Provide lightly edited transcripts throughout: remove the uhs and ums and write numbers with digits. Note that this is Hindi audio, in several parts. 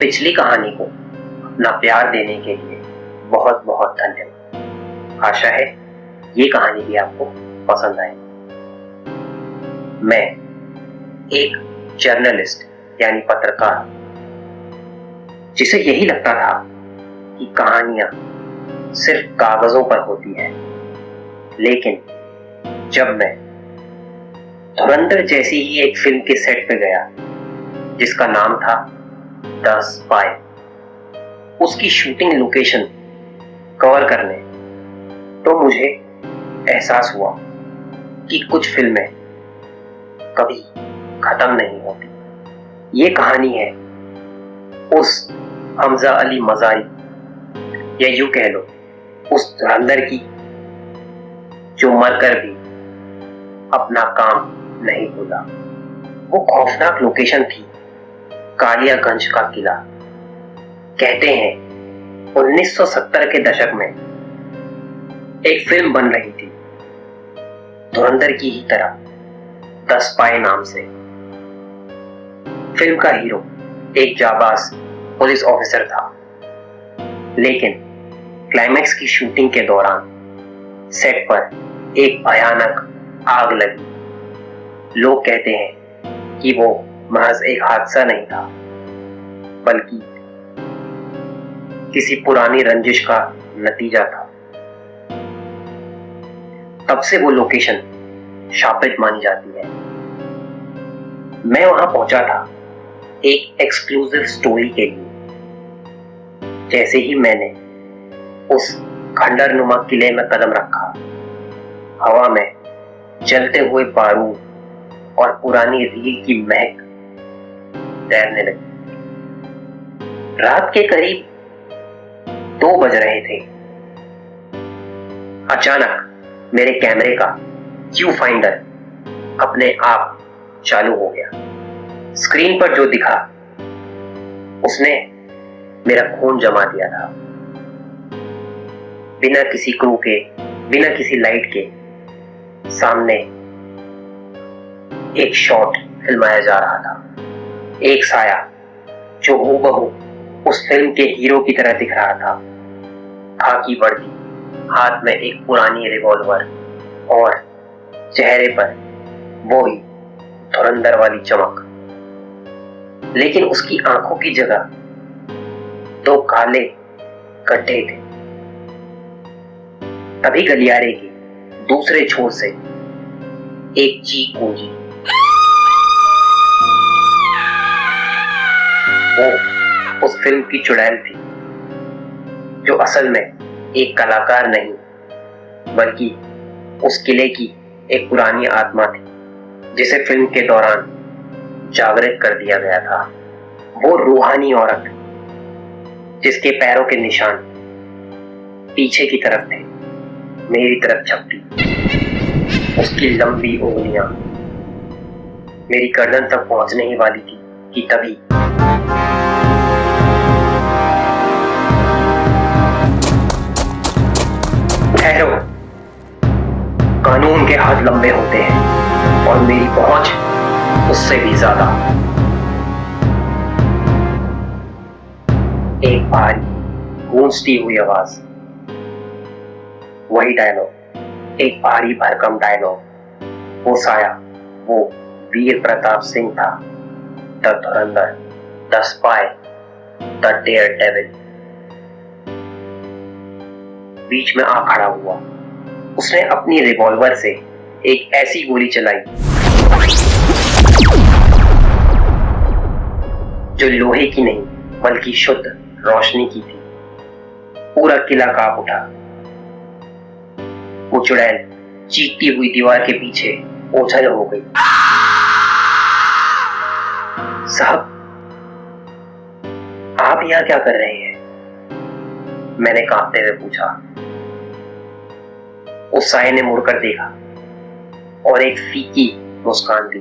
पिछली कहानी को अपना प्यार देने के लिए बहुत बहुत धन्यवाद। आशा है ये कहानी भी आपको पसंद आए। मैं एक जर्नलिस्ट यानी पत्रकार, जिसे यही लगता था कि कहानियां सिर्फ कागजों पर होती हैं, लेकिन जब मैं धुरंधर जैसी ही एक फिल्म के सेट पे गया जिसका नाम था द स्पाई, उसकी शूटिंग लोकेशन कवर करने, तो मुझे एहसास हुआ कि कुछ फिल्में कभी खत्म नहीं होती। ये कहानी है उस हमजा अली मज़ारी, या यूं कह लो उस धुरंधर की, जो मरकर भी अपना काम नहीं भूला। वो खौफनाक लोकेशन थी कालियागंज का किला। कहते हैं 1970 के दशक में एक फिल्म बन रही थी धुरंधर की ही तरह, द स्पाई नाम से। फिल्म का हीरो एक जाबाज पुलिस ऑफिसर था, लेकिन क्लाइमैक्स की शूटिंग के दौरान सेट पर एक भयानक आग लगी। लोग कहते हैं कि वो महज एक हादसा नहीं था, बल्कि किसी पुरानी रंजिश का नतीजा था। तब से वो लोकेशन शापित मानी जाती है। मैं वहां पहुंचा था एक एक्सक्लूसिव स्टोरी के लिए। जैसे ही मैंने उस खंडरनुमा किले में कदम रखा, हवा में जलते हुए बारूद और पुरानी रील की महक तैरने लगी। रात के करीब 2 बज रहे थे। अचानक मेरे कैमरे का व्यू फाइंडर अपने आप चालू हो गया। स्क्रीन पर जो दिखा उसने मेरा खून जमा दिया था। बिना किसी क्रू के, बिना किसी लाइट के सामने एक शॉट फिल्माया जा रहा था। एक साया जो हूबहू उस फिल्म के हीरो की तरह दिख रहा था। खाकी वर्दी, हाथ में एक पुरानी रिवॉल्वर और चेहरे पर वो ही धुरंधर वाली चमक। लेकिन उसकी आंखों की जगह 2 काले गड्ढे थे। तभी गलियारे के दूसरे छोर से एक चीख गूंजी। वो उस फिल्म की चुड़ैल थी, जो असल में एक कलाकार नहीं, बल्कि उस किले की एक पुरानी आत्मा थी, जिसे फिल्म के दौरान जागृत कर दिया गया था। वो रूहानी औरत, जिसके पैरों के निशान पीछे की तरफ थे, मेरी तरफ झपटी। उसकी लंबी उंगलियां मेरी गर्दन तक पहुंचने ही वाली थी कि तभी ठहरो, कानून के हाथ लंबे होते हैं और मेरी पहुंच उससे भी ज्यादा। एक भारी गूंजती हुई आवाज, वही डायलॉग, एक भारी भरकम डायलॉग। वो साया, वो वीर प्रताप सिंह था, the Dhurandhar, the spy, the daredevil. बीच में आ खड़ा हुआ। उसने अपनी रिवॉल्वर से एक ऐसी गोली चलाई जो लोहे की नहीं, बल्कि शुद्ध रोशनी की थी। पूरा किला कांप उठा। वो चुड़ैल चीखती हुई दीवार के पीछे ओझल हो गई। साहब, आप यहां क्या कर रहे हैं? मैंने कांपते हुए पूछा। उस साये ने मुड़कर देखा और एक फीकी मुस्कान दी।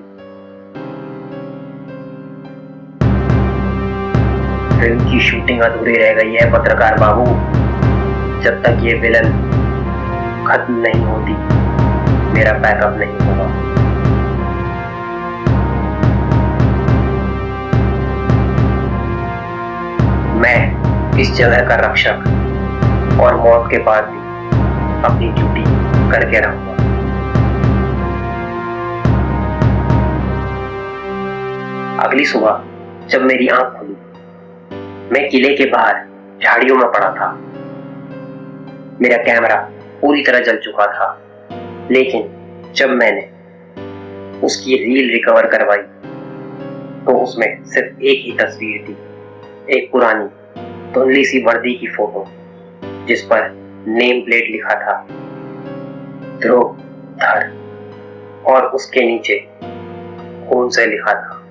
फिल्म की शूटिंग अधूरी रह गई है पत्रकार बाबू। जब तक ये विलन खत्म नहीं होती, मेरा पैकअप नहीं होगा। मैं इस जगह का रक्षक और मौत के बाद भी अपनी ड्यूटी करके रहूंगा। अगली सुबह जब मेरी आंख खुली, मैं किले के बाहर झाड़ियों में पड़ा था। मेरा कैमरा पूरी तरह जल चुका था, लेकिन जब मैंने उसकी रील रिकवर करवाई तो उसमें सिर्फ एक ही तस्वीर थी, एक पुरानी धुंधली सी वर्दी की फोटो जिस पर नेम प्लेट लिखा था ध्रुव धर, और उसके नीचे खून से लिखा था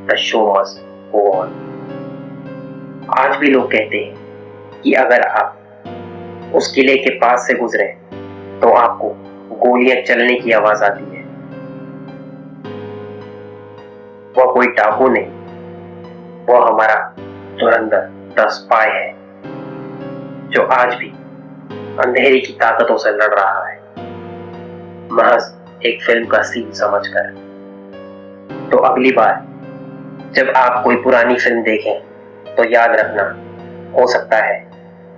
the show must go on. आज भी लोग कहते हैं कि अगर आप उस किले के पास से गुजरे तो आपको गोलियां चलने की आवाज आती है। वह कोई डाकू नहीं, वह हमारा धुरंधर द स्पाई है जो आज भी अंधेरी की ताकतों से लड़ रहा है, महज एक फिल्म का सीन समझकर। तो अगली बार जब आप कोई पुरानी फिल्म देखें तो याद रखना, हो सकता है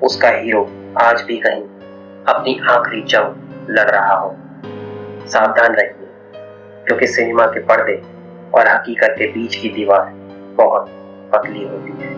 उसका हीरो आज भी कहीं अपनी आखिरी जंग लड़ रहा हो। सावधान रहिए, क्योंकि सिनेमा के पर्दे और हकीकत के बीच की दीवार बहुत पतली होती है।